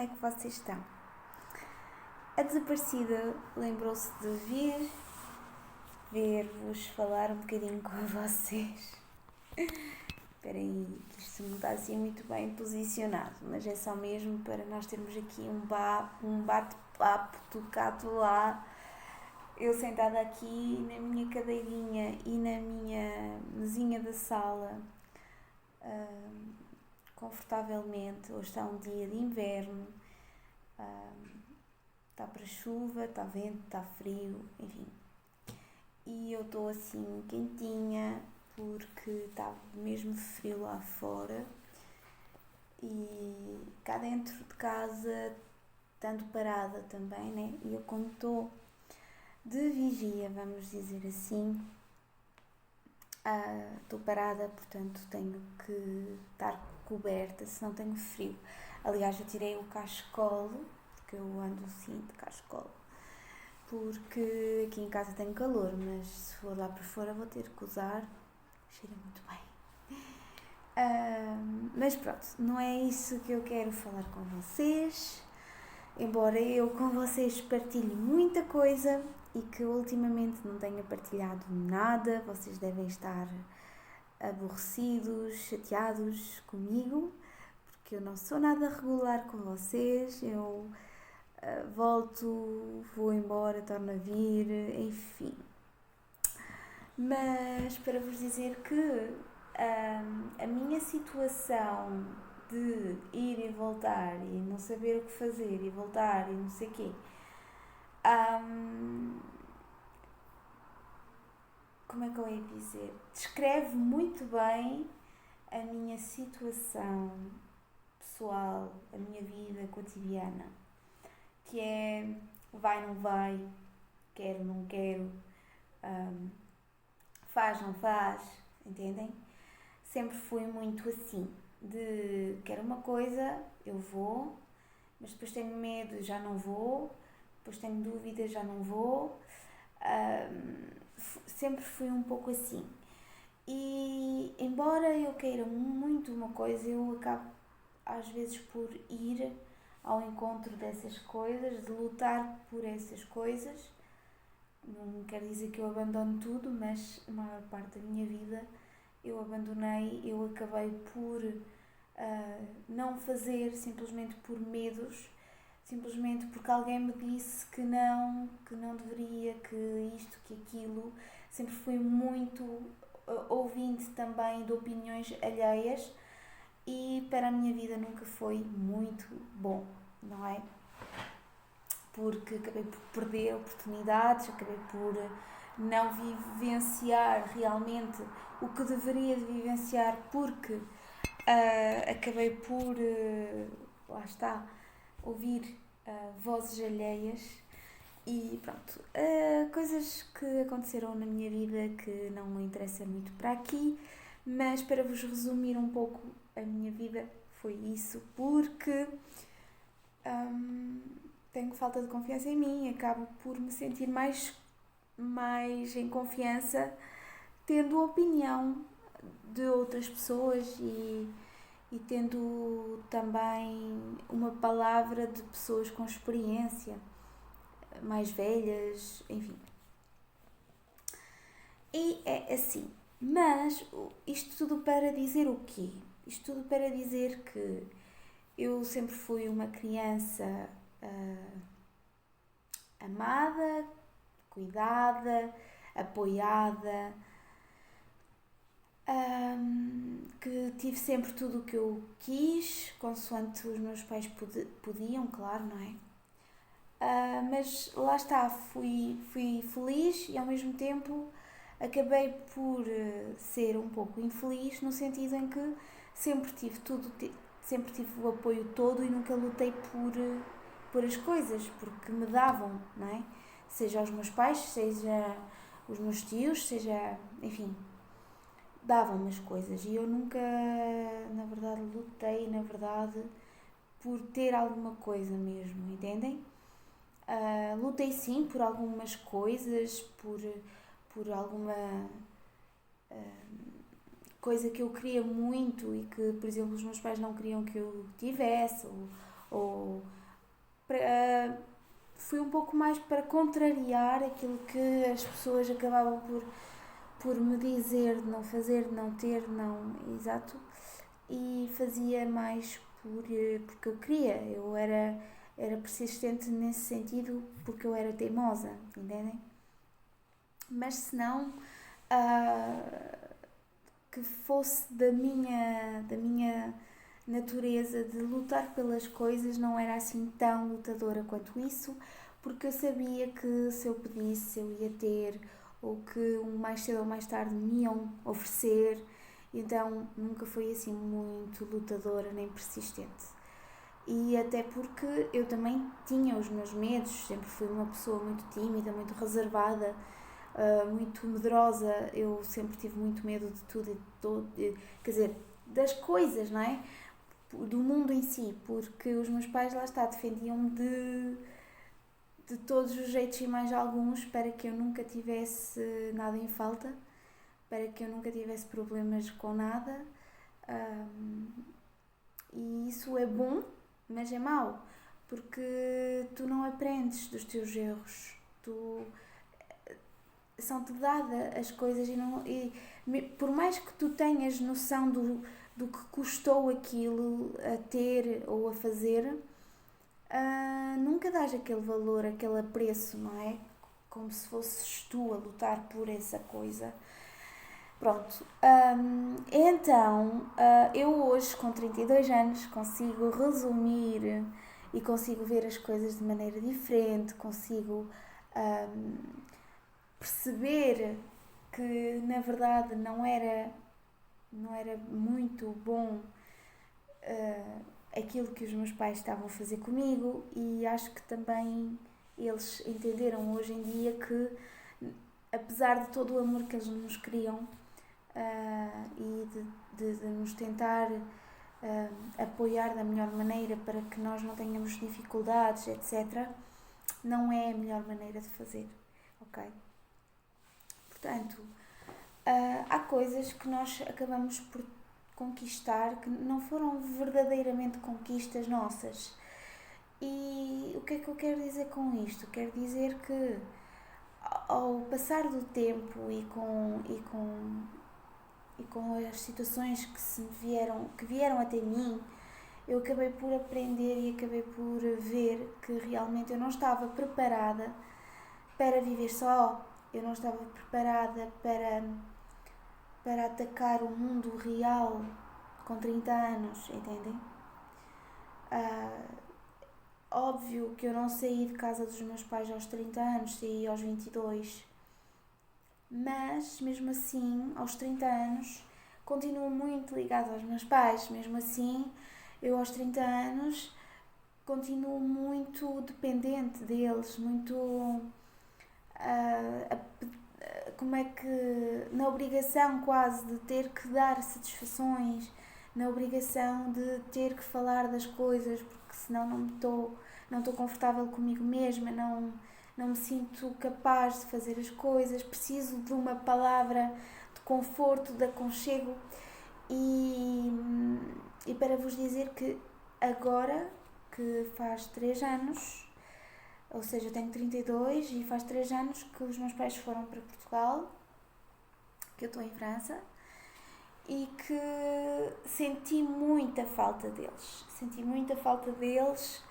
é que vocês estão? A desaparecida lembrou-se de vir ver-vos, falar um bocadinho com vocês. Espera aí, que isto não está assim muito bem posicionado, mas é só mesmo para nós termos aqui um bate-papo tocado lá. Eu sentada aqui na minha cadeirinha e na minha mesinha da sala, confortavelmente. Hoje está um dia de inverno, está para chuva, está vento, está frio, enfim. E eu estou assim quentinha porque está mesmo frio lá fora e cá dentro de casa, estando parada também, né? E eu, como estou de vigia, vamos dizer assim, estou parada, portanto tenho que estar coberta, senão tenho frio. Aliás, eu tirei o cachecol, porque eu ando assim de cachecol, porque aqui em casa tenho calor, mas se for lá para fora vou ter que usar. Cheira muito bem. Mas pronto, não é isso que eu quero falar com vocês, embora eu com vocês partilhe muita coisa e que ultimamente não tenha partilhado nada. Vocês devem estar aborrecidos, chateados comigo, porque eu não sou nada regular com vocês. Eu volto, vou embora, torno a vir, enfim. Mas para vos dizer que a minha situação de ir e voltar e não saber o que fazer e voltar e não sei o quê, como é que eu ia dizer? Descreve muito bem a minha situação pessoal, a minha vida cotidiana, que é vai, não vai, quero, não quero, faz, não faz, entendem? Sempre fui muito assim, de quero uma coisa, eu vou, mas depois tenho medo, já não vou, depois tenho dúvidas, já não vou. Sempre fui um pouco assim. E embora eu queira muito uma coisa, eu acabo às vezes por ir ao encontro dessas coisas, de lutar por essas coisas. Não quer dizer que eu abandono tudo, mas a maior parte da minha vida eu abandonei, eu acabei por não fazer simplesmente por medos, simplesmente porque alguém me disse que não deveria, que isto, que aquilo. Sempre fui muito ouvinte também de opiniões alheias e para a minha vida nunca foi muito bom, não é? Porque acabei por perder oportunidades, acabei por não vivenciar realmente o que deveria de vivenciar, porque acabei por, lá está, ouvir vozes alheias e pronto. Coisas que aconteceram na minha vida que não interessa muito para aqui, mas para vos resumir um pouco a minha vida, foi isso, porque tenho falta de confiança em mim, acabo por me sentir mais em confiança tendo a opinião de outras pessoas e tendo também uma palavra de pessoas com experiência, mais velhas, enfim. E é assim. Mas isto tudo para dizer o quê? Isto tudo para dizer que eu sempre fui uma criança amada, cuidada, apoiada, que tive sempre tudo o que eu quis, consoante os meus pais podiam, claro, não é? Mas lá está, fui feliz e ao mesmo tempo acabei por ser um pouco infeliz, no sentido em que sempre tive sempre tive o apoio todo e nunca lutei por as coisas, porque me davam, não é? Seja os meus pais, seja os meus tios, seja, enfim, davam-me as coisas e eu nunca, na verdade, lutei, por ter alguma coisa mesmo, entendem? Lutei sim por algumas coisas, por alguma coisa que eu queria muito e que, por exemplo, os meus pais não queriam que eu tivesse, ou fui um pouco mais para contrariar aquilo que as pessoas acabavam por me dizer de não fazer, de não ter, não, exato, e fazia mais porque eu queria, eu era persistente nesse sentido porque eu era teimosa, entendem? Mas se não, que fosse da minha natureza de lutar pelas coisas, não era assim tão lutadora quanto isso, porque eu sabia que se eu pedisse eu ia ter, ou que mais cedo ou mais tarde me iam oferecer, então nunca fui assim muito lutadora nem persistente. E até porque eu também tinha os meus medos, sempre fui uma pessoa muito tímida, muito reservada, muito medrosa, eu sempre tive muito medo de tudo e de todo, quer dizer, das coisas, não é? Do mundo em si, porque os meus pais, lá está, defendiam-me de todos os jeitos e mais alguns para que eu nunca tivesse nada em falta, para que eu nunca tivesse problemas com nada. E isso é bom, mas é mau, porque tu não aprendes dos teus erros, são-te dadas as coisas e por mais que tu tenhas noção do que custou aquilo a ter ou a fazer, nunca dás aquele valor, aquele apreço, não é? Como se fosses tu a lutar por essa coisa. Pronto, então eu hoje com 32 anos consigo resumir e consigo ver as coisas de maneira diferente, consigo perceber que na verdade não era muito bom aquilo que os meus pais estavam a fazer comigo, e acho que também eles entenderam hoje em dia que, apesar de todo o amor que eles nos queriam e de nos tentar apoiar da melhor maneira para que nós não tenhamos dificuldades, etc., não é a melhor maneira de fazer, ok? Portanto, há coisas que nós acabamos por conquistar que não foram verdadeiramente conquistas nossas. E o que é que eu quero dizer com isto? Quero dizer que ao passar do tempo e com as situações que vieram até mim, eu acabei por aprender e acabei por ver que realmente eu não estava preparada para viver só, eu não estava preparada para atacar o mundo real com 30 anos, entendem? Óbvio que eu não saí de casa dos meus pais aos 30 anos, saí aos 22, mas mesmo assim, aos 30 anos, continuo muito ligada aos meus pais, mesmo assim, eu aos 30 anos continuo muito dependente deles, muito como é que na obrigação quase de ter que dar satisfações, na obrigação de ter que falar das coisas, porque senão não estou confortável comigo mesma, não me sinto capaz de fazer as coisas, preciso de uma palavra de conforto, de aconchego, e para vos dizer que agora, que faz 3 anos, ou seja, eu tenho 32 e faz 3 anos que os meus pais foram para Portugal, que eu estou em França, e que senti muita falta deles. Senti muita falta deles,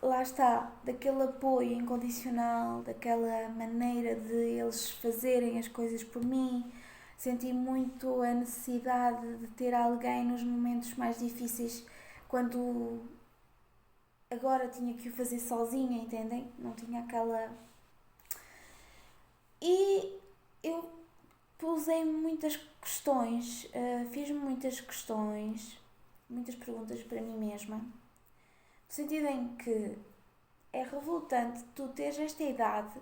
lá está, daquele apoio incondicional, daquela maneira de eles fazerem as coisas por mim. Senti muito a necessidade de ter alguém nos momentos mais difíceis, quando agora tinha que o fazer sozinha, entendem? Não tinha aquela... E eu pusei muitas questões, fiz-me muitas questões, muitas perguntas para mim mesma, no sentido em que é revoltante tu teres esta idade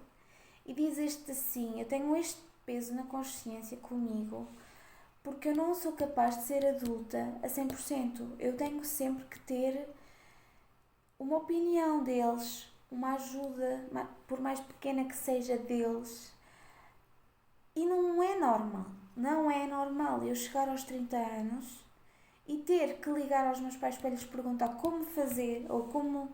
e dizes-te assim: eu tenho este peso na consciência comigo porque eu não sou capaz de ser adulta a 100%. Eu tenho sempre que ter uma opinião deles, uma ajuda, por mais pequena que seja, deles. E não é normal eu chegar aos 30 anos e ter que ligar aos meus pais para lhes perguntar como fazer ou como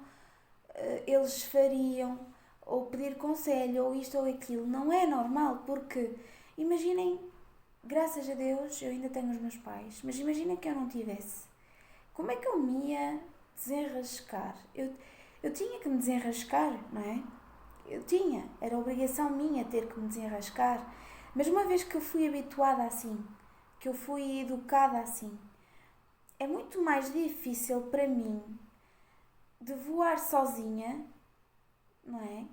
eles fariam, ou pedir conselho, ou isto ou aquilo, não é normal, porque imaginem, graças a Deus eu ainda tenho os meus pais, mas imaginem que eu não tivesse. Como é que eu me ia desenrascar? Eu tinha que me desenrascar, não é? Era obrigação minha ter que me desenrascar, mas uma vez que eu fui habituada assim, que eu fui educada assim, é muito mais difícil para mim de voar sozinha, não é?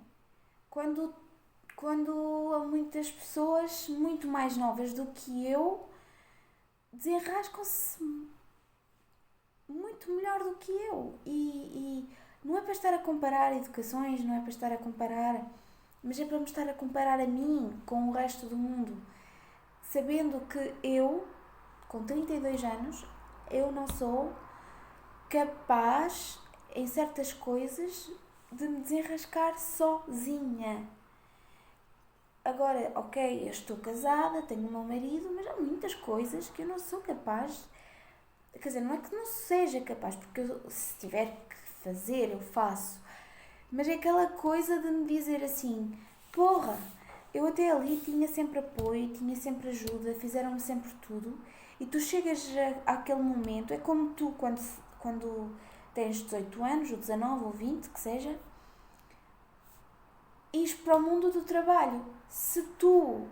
Quando há muitas pessoas muito mais novas do que eu desenrascam-se muito melhor do que eu. E não é para estar a comparar educações, não é para estar a comparar, mas é para me estar a comparar a mim com o resto do mundo, sabendo que eu, com 32 anos, eu não sou capaz, em certas coisas, de me desenrascar sozinha. Agora, ok, eu estou casada, tenho o meu marido, mas há muitas coisas que eu não sou capaz. Quer dizer, não é que não seja capaz, porque se tiver que fazer, eu faço. Mas é aquela coisa de me dizer assim: porra, eu até ali tinha sempre apoio, tinha sempre ajuda, fizeram-me sempre tudo. E tu chegas àquele momento, é como tu quando tens 18 anos, ou 19, ou 20, que seja, ires para o mundo do trabalho. Se tu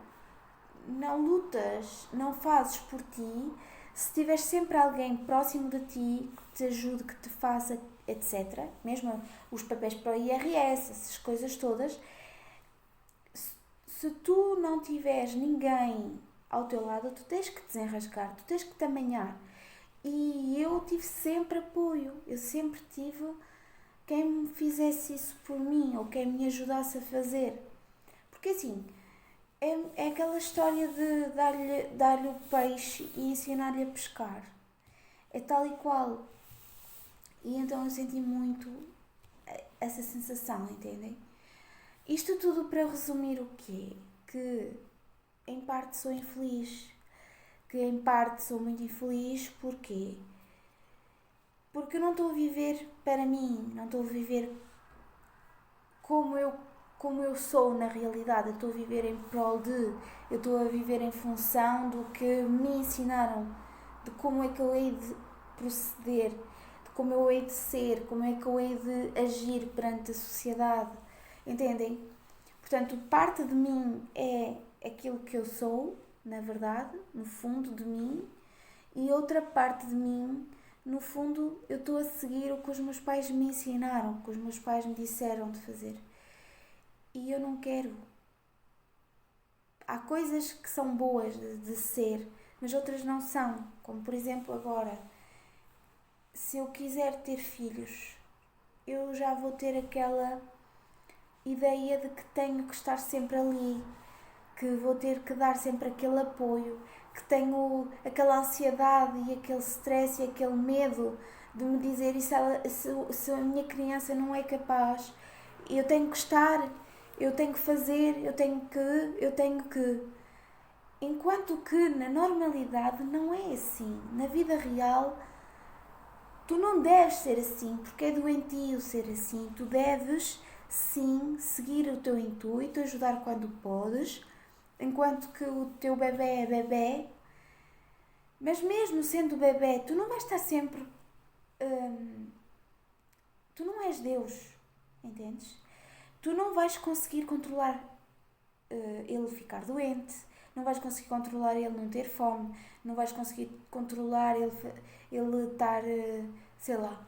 não lutas, não fazes por ti, se tiveres sempre alguém próximo de ti que te ajude, que te faça, etc., mesmo os papéis para o IRS, essas coisas todas, se tu não tiveres ninguém ao teu lado, tu tens que te desenrascar, tu tens que te amanhar. E eu tive sempre apoio, eu sempre tive quem me fizesse isso por mim ou quem me ajudasse a fazer. Porque assim, é aquela história de dar-lhe o peixe e ensinar-lhe a pescar. É tal e qual. E então eu senti muito essa sensação, entendem? Isto tudo para resumir o quê? Que em parte sou infeliz. Que em parte sou muito infeliz, porquê? Porque eu não estou a viver para mim, não estou a viver como eu sou na realidade. Eu estou a viver em prol de, eu estou a viver em função do que me ensinaram, de como é que eu hei de proceder, de como eu hei de ser, como é que eu hei de agir perante a sociedade, entendem? Portanto, parte de mim é aquilo que eu sou, na verdade, no fundo de mim, e outra parte de mim, no fundo, eu estou a seguir o que os meus pais me ensinaram, o que os meus pais me disseram de fazer. E eu não quero. Há coisas que são boas de ser, mas outras não são. Como, por exemplo, agora, se eu quiser ter filhos, eu já vou ter aquela ideia de que tenho que estar sempre ali, que vou ter que dar sempre aquele apoio, que tenho aquela ansiedade e aquele stress e aquele medo de me dizer e se a minha criança não é capaz, eu tenho que estar, eu tenho que fazer, eu tenho que. Enquanto que na normalidade não é assim. Na vida real, tu não deves ser assim, porque é doentio ser assim. Tu deves, sim, seguir o teu intuito, ajudar quando podes, enquanto que o teu bebê é bebê. Mas mesmo sendo bebê, tu não vais estar sempre... tu não és Deus, entendes? Tu não vais conseguir controlar ele ficar doente, não vais conseguir controlar ele não ter fome, não vais conseguir controlar ele estar, sei lá,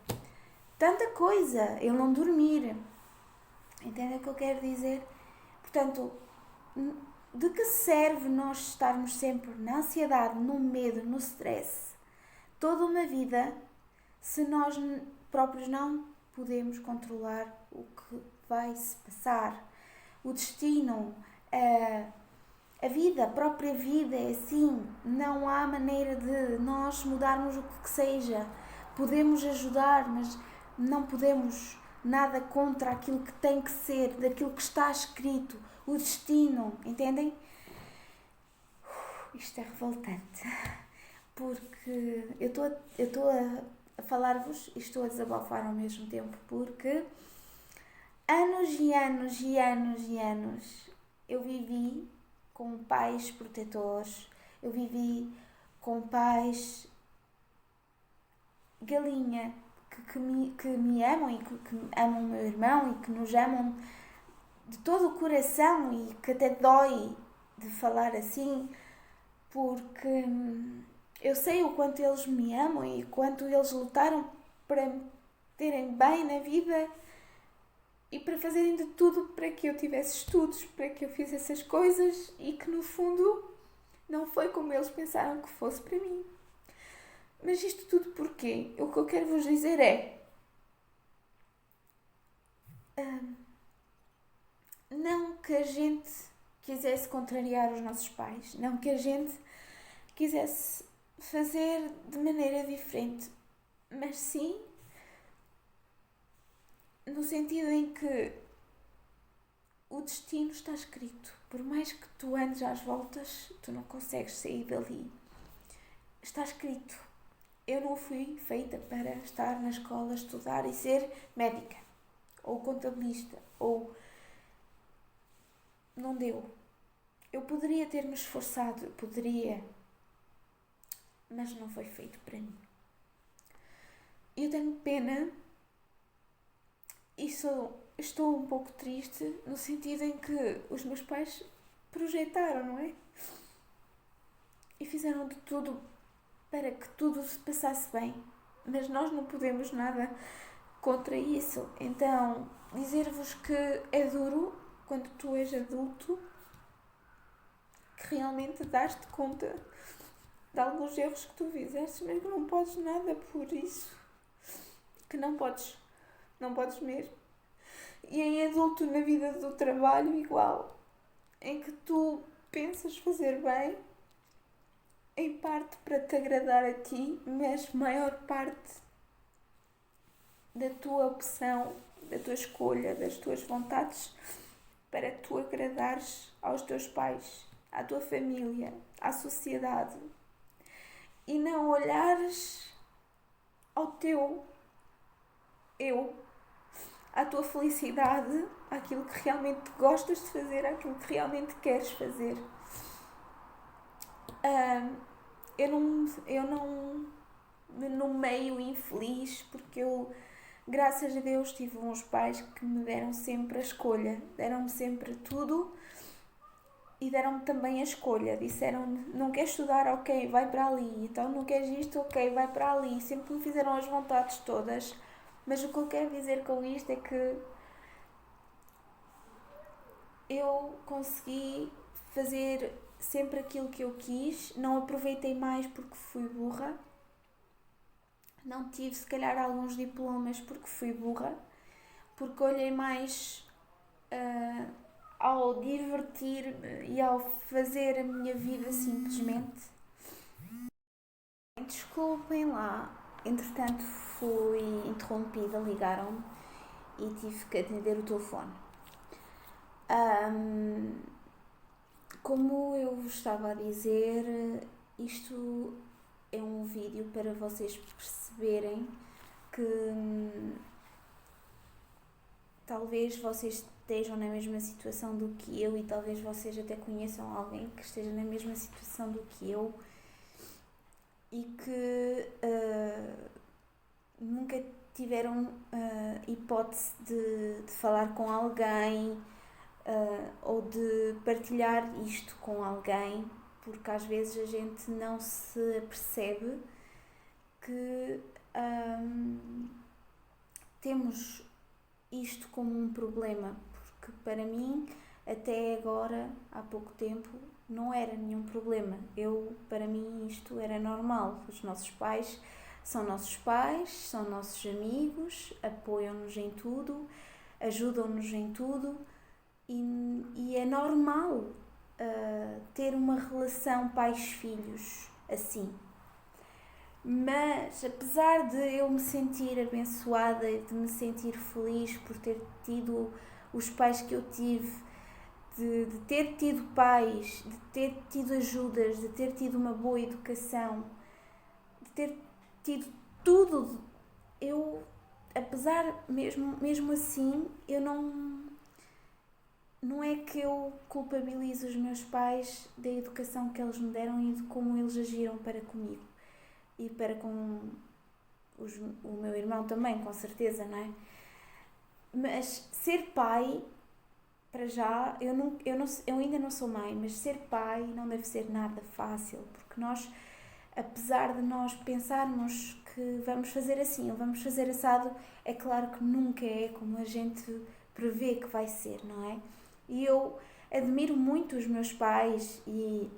tanta coisa, ele não dormir. Entende o que eu quero dizer? Portanto, de que serve nós estarmos sempre na ansiedade, no medo, no stress, toda uma vida, se nós próprios não podemos controlar o que vai se passar? O destino, a vida, a própria vida é assim. Não há maneira de nós mudarmos o que seja. Podemos ajudar, mas não podemos nada contra aquilo que tem que ser, daquilo que está escrito, o destino, entendem? Isto é revoltante. porque eu estou a falar-vos e estou a desabafar ao mesmo tempo, porque anos e anos e anos e anos eu vivi com pais protetores, eu vivi com pais galinha que me amam e que amam o meu irmão e que nos amam de todo o coração e que até dói de falar assim, porque eu sei o quanto eles me amam e quanto eles lutaram para me terem bem na vida e para fazerem de tudo para que eu tivesse estudos, para que eu fizesse essas coisas e que no fundo não foi como eles pensaram que fosse para mim. Mas isto tudo porquê? O que eu quero vos dizer é não que a gente quisesse contrariar os nossos pais, não que a gente quisesse fazer de maneira diferente, mas sim no sentido em que o destino está escrito. Por mais que tu andes às voltas, tu não consegues sair dali. Está escrito. Eu não fui feita para estar na escola, estudar e ser médica, ou contabilista, ou... Não deu. Eu poderia ter-me esforçado, poderia, mas não foi feito para mim. Eu tenho pena e estou um pouco triste no sentido em que os meus pais projetaram, não é? E fizeram de tudo para que tudo se passasse bem, mas nós não podemos nada contra isso. Então, dizer-vos que é duro quando tu és adulto, que realmente dás-te conta de alguns erros que tu fizeste, mas que não podes nada por isso, que não podes mesmo. E em adulto, na vida do trabalho, igual, em que tu pensas fazer bem, em parte para te agradar a ti, mas maior parte da tua opção, da tua escolha, das tuas vontades, para tu agradares aos teus pais, à tua família, à sociedade, e não olhares ao teu eu, à tua felicidade, àquilo que realmente gostas de fazer, àquilo que realmente queres fazer. Eu não me nomeio infeliz porque eu, graças a Deus, tive uns pais que me deram sempre a escolha, deram-me sempre tudo e deram-me também a escolha. Disseram-me, não queres estudar? Ok, vai para ali. Então não queres isto? Ok, vai para ali. Sempre me fizeram as vontades todas. Mas o que eu quero dizer com isto é que eu consegui fazer sempre aquilo que eu quis, não aproveitei mais porque fui burra, não tive se calhar alguns diplomas porque fui burra, porque olhei mais ao divertir-me e ao fazer a minha vida simplesmente. Desculpem lá, entretanto fui interrompida, ligaram-me e tive que atender o telefone. Como eu vos estava a dizer, isto é um vídeo para vocês perceberem que talvez vocês estejam na mesma situação do que eu e talvez vocês até conheçam alguém que esteja na mesma situação do que eu e que nunca tiveram hipótese de falar com alguém ou de partilhar isto com alguém, porque às vezes a gente não se apercebe que temos isto como um problema, porque para mim até agora, há pouco tempo, não era nenhum problema. Para mim isto era normal. Os nossos pais, são nossos amigos, apoiam-nos em tudo, ajudam-nos em tudo e é normal ter uma relação pais-filhos assim. Mas apesar de eu me sentir abençoada e de me sentir feliz por ter tido os pais que eu tive, de ter tido pais, de ter tido ajudas, de ter tido uma boa educação, ter tido tudo, eu, apesar, mesmo assim, eu não é que eu culpabilizo os meus pais da educação que eles me deram e de como eles agiram para comigo e para com o meu irmão também, com certeza, não é? Mas ser pai, para já, eu ainda não sou mãe, mas ser pai não deve ser nada fácil, porque nós, apesar de nós pensarmos que vamos fazer assim ou vamos fazer assado, é claro que nunca é como a gente prevê que vai ser, não é? E eu admiro muito os meus pais e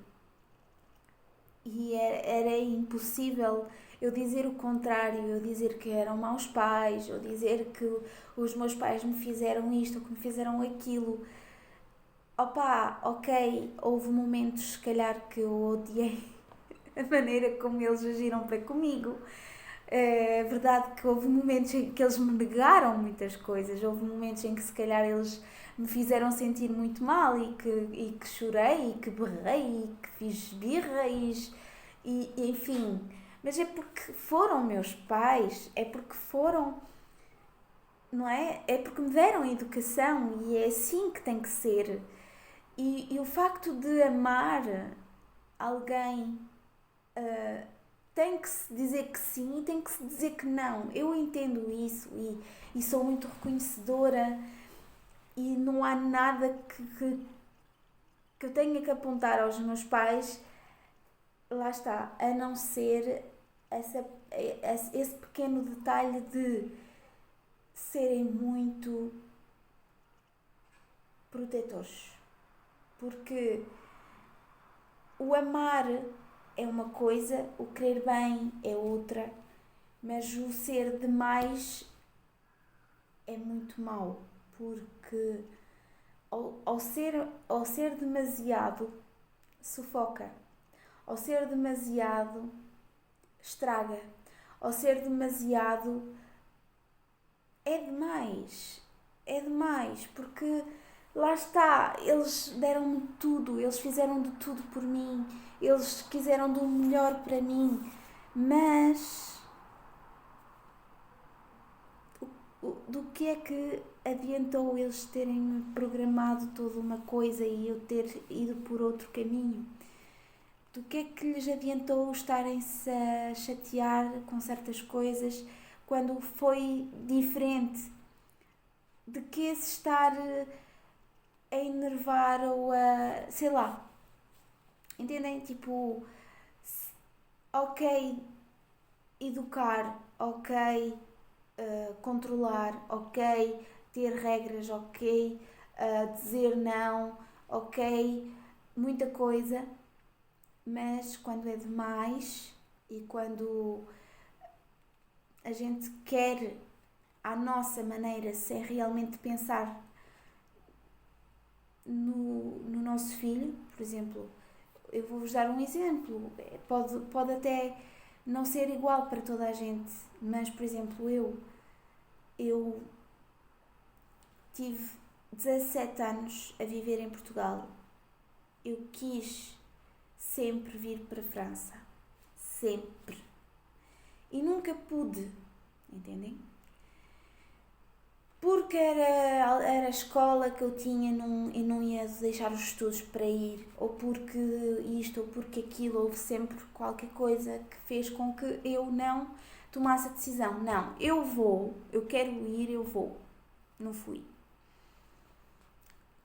era impossível eu dizer o contrário, eu dizer que eram maus pais, eu dizer que os meus pais me fizeram isto ou que me fizeram aquilo. Opa, ok, houve momentos se calhar que eu odiei a maneira como eles agiram para comigo. É verdade que houve momentos em que eles me negaram muitas coisas, houve momentos em que se calhar eles me fizeram sentir muito mal e que chorei e que berrei e que fiz birra e enfim. Mas é porque foram meus pais, é porque foram, não é? É porque me deram educação e é assim que tem que ser. E o facto de amar alguém tem que se dizer que sim e tem que se dizer que não. Eu entendo isso e sou muito reconhecedora e não há nada que eu tenha que apontar aos meus pais, lá está, a não ser esse pequeno detalhe de serem muito protetores. Porque o amar é uma coisa, o querer bem é outra, mas o ser demais é muito mau, porque ao ser demasiado sufoca, ao ser demasiado estraga, ao ser demasiado é demais, porque lá está, eles deram-me tudo, eles fizeram de tudo por mim, eles quiseram do melhor para mim, mas do que é que adiantou eles terem programado toda uma coisa e eu ter ido por outro caminho? Do que é que lhes adiantou estarem-se a chatear com certas coisas quando foi diferente? De que se estar a enervar ou a, sei lá, entendem? Tipo, ok, educar, ok, controlar, ok, ter regras, ok, dizer não, ok, muita coisa, mas quando é demais e quando a gente quer à nossa maneira sem realmente pensar no nosso filho, por exemplo, eu vou-vos dar um exemplo, pode até não ser igual para toda a gente, mas por exemplo, eu tive 17 anos a viver em Portugal. Eu quis sempre vir para a França. Sempre. E nunca pude. Entendem? Porque era a escola que eu tinha e não ia deixar os estudos para ir. Ou porque isto, ou porque aquilo. Houve sempre qualquer coisa que fez com que eu não tomasse a decisão. Não, eu vou. Eu quero ir, eu vou. Não fui.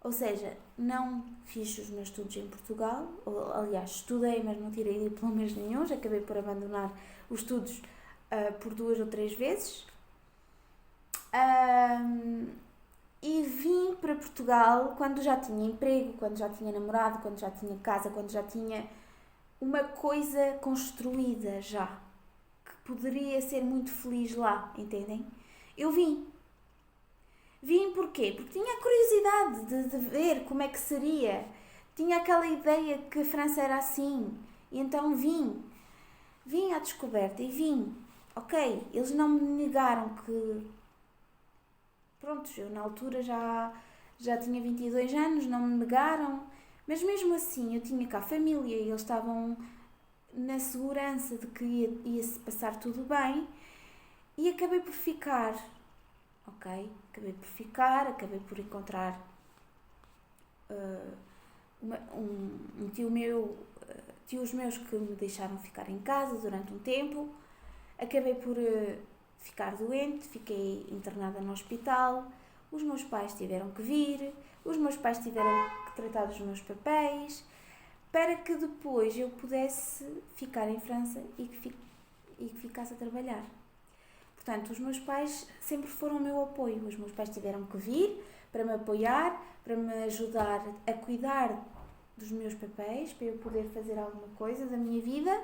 Ou seja, não fiz os meus estudos em Portugal, aliás, estudei, mas não tirei diplomas nenhuns, acabei por abandonar os estudos por 2 ou 3 vezes. E vim para Portugal quando já tinha emprego, quando já tinha namorado, quando já tinha casa, quando já tinha uma coisa construída já, que poderia ser muito feliz lá, entendem? Eu vim. Vim porquê? Porque tinha a curiosidade de ver como é que seria. Tinha aquela ideia que a França era assim. E então vim. Vim à descoberta e vim. Ok, eles não me negaram que... Pronto, eu na altura já tinha 22 anos, não me negaram. Mas mesmo assim, eu tinha cá família e eles estavam... na segurança de que ia-se passar tudo bem e acabei por ficar, ok? Acabei por encontrar um tio meu, tios meus que me deixaram ficar em casa durante um tempo, acabei por ficar doente, fiquei internada no hospital, os meus pais tiveram que vir, os meus pais tiveram que tratar dos meus papéis, para que depois eu pudesse ficar em França e que ficasse a trabalhar. Portanto, os meus pais sempre foram o meu apoio. Os meus pais tiveram que vir para me apoiar, para me ajudar a cuidar dos meus papéis, para eu poder fazer alguma coisa da minha vida,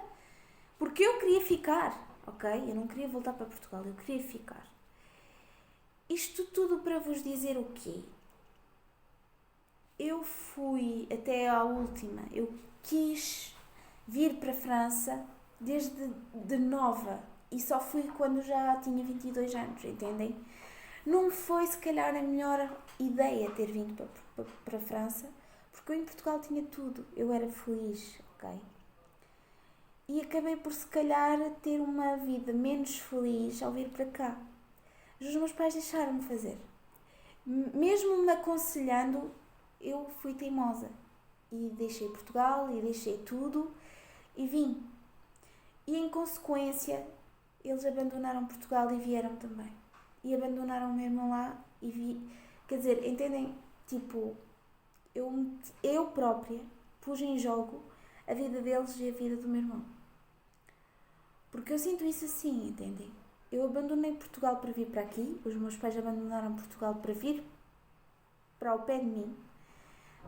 porque eu queria ficar, ok? Eu não queria voltar para Portugal, eu queria ficar. Isto tudo para vos dizer o quê? Eu fui até à última, eu quis vir para a França desde de nova e só fui quando já tinha 22 anos, entendem? Não foi se calhar a melhor ideia ter vindo para a França, porque eu em Portugal tinha tudo, eu era feliz, ok? E acabei por se calhar ter uma vida menos feliz ao vir para cá. Os meus pais deixaram-me fazer. Mesmo me aconselhando, eu fui teimosa e deixei Portugal e deixei tudo e vim. E em consequência, eles abandonaram Portugal e vieram também. E abandonaram o meu irmão lá e vi. Quer dizer, entendem? Tipo, eu própria pus em jogo a vida deles e a vida do meu irmão. Porque eu sinto isso assim, entendem? Eu abandonei Portugal para vir para aqui, os meus pais abandonaram Portugal para vir para o pé de mim.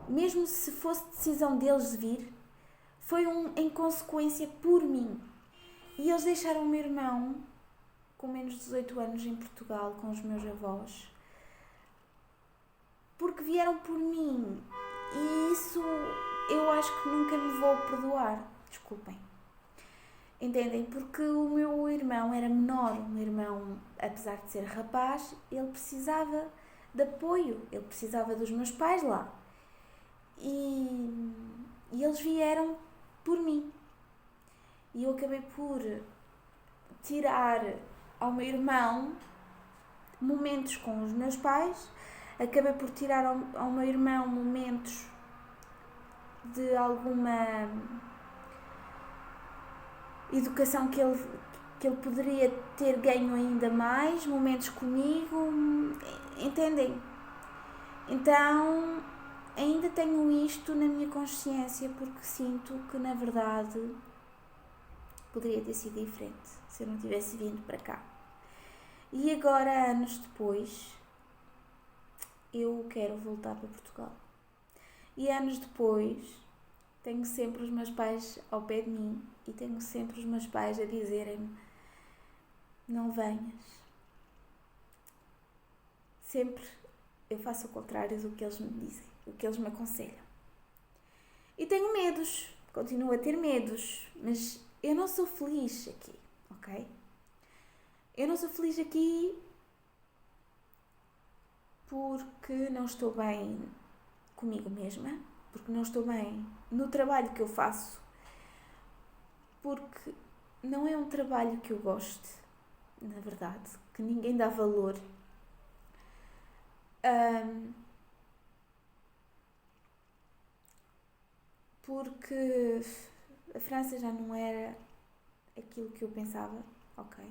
Mesmo se fosse decisão deles de vir, foi em consequência por mim. E eles deixaram o meu irmão com menos de 18 anos em Portugal, com os meus avós, porque vieram por mim. E isso eu acho que nunca me vou perdoar. Desculpem. Entendem? Porque o meu irmão era menor. O meu irmão, apesar de ser rapaz, ele precisava de apoio. Ele precisava dos meus pais lá. E eles vieram por mim. E eu acabei por tirar ao meu irmão momentos com os meus pais, acabei por tirar ao meu irmão momentos de alguma educação que ele poderia ter ganho ainda mais, momentos comigo, entendem? Então, ainda tenho isto na minha consciência porque sinto que, na verdade, poderia ter sido diferente se eu não tivesse vindo para cá. E agora, anos depois, eu quero voltar para Portugal. E anos depois, tenho sempre os meus pais ao pé de mim e tenho sempre os meus pais a dizerem-me: não venhas. Sempre eu faço o contrário do que eles me dizem, do que eles me aconselham. E tenho medos, continuo a ter medos, mas eu não sou feliz aqui, ok? Eu não sou feliz aqui porque não estou bem comigo mesma, porque não estou bem no trabalho que eu faço, porque não é um trabalho que eu goste, na verdade, que ninguém dá valor. Porque a França já não era aquilo que eu pensava, ok?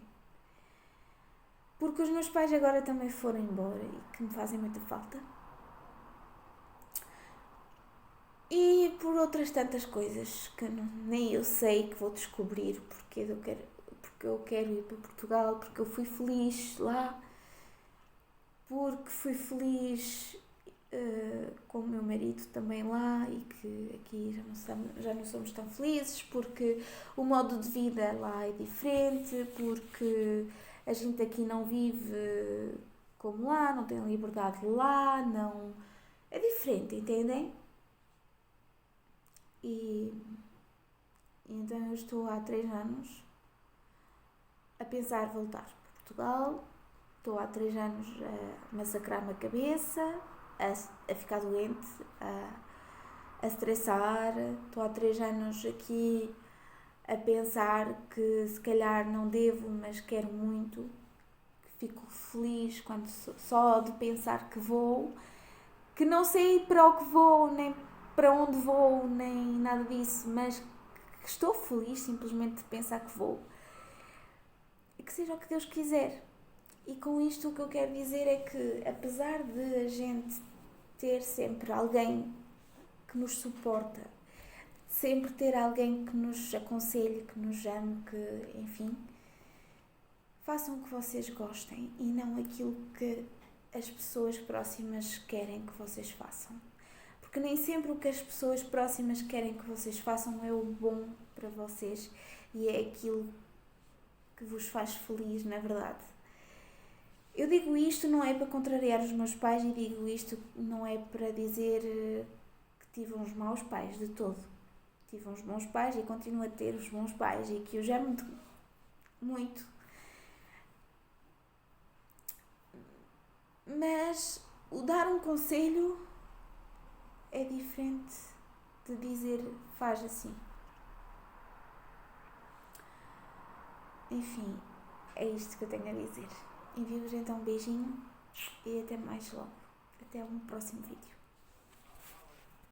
Porque os meus pais agora também foram embora e que me fazem muita falta. E por outras tantas coisas que nem eu sei, que vou descobrir porque eu quero ir para Portugal, porque eu fui feliz lá, porque fui feliz com o meu marido também lá e que aqui já não somos tão felizes, porque o modo de vida lá é diferente, porque a gente aqui não vive como lá, não tem liberdade lá, não... É diferente, entendem? E então eu estou há 3 anos a pensar voltar para Portugal, estou há 3 anos a massacrar-me a cabeça, a ficar doente, a estressar, estou há 3 anos aqui a pensar que se calhar não devo, mas quero muito, que fico feliz quando só de pensar que vou, que não sei para o que vou, nem para onde vou, nem nada disso, mas que estou feliz simplesmente de pensar que vou. E que seja o que Deus quiser. E com isto o que eu quero dizer é que, apesar de a gente ter sempre alguém que nos suporta, sempre ter alguém que nos aconselhe, que nos ame, que, enfim, façam o que vocês gostem e não aquilo que as pessoas próximas querem que vocês façam. Porque nem sempre o que as pessoas próximas querem que vocês façam é o bom para vocês e é aquilo que vos faz feliz, na verdade. Eu digo isto não é para contrariar os meus pais e digo isto não é para dizer que tive uns maus pais, de todo. Tive uns bons pais e continuo a ter os bons pais e que eu já amo muito. Mas o dar um conselho é diferente de dizer faz assim. Enfim, é isto que eu tenho a dizer. Envio-vos então um beijinho e até mais logo. Até um próximo vídeo.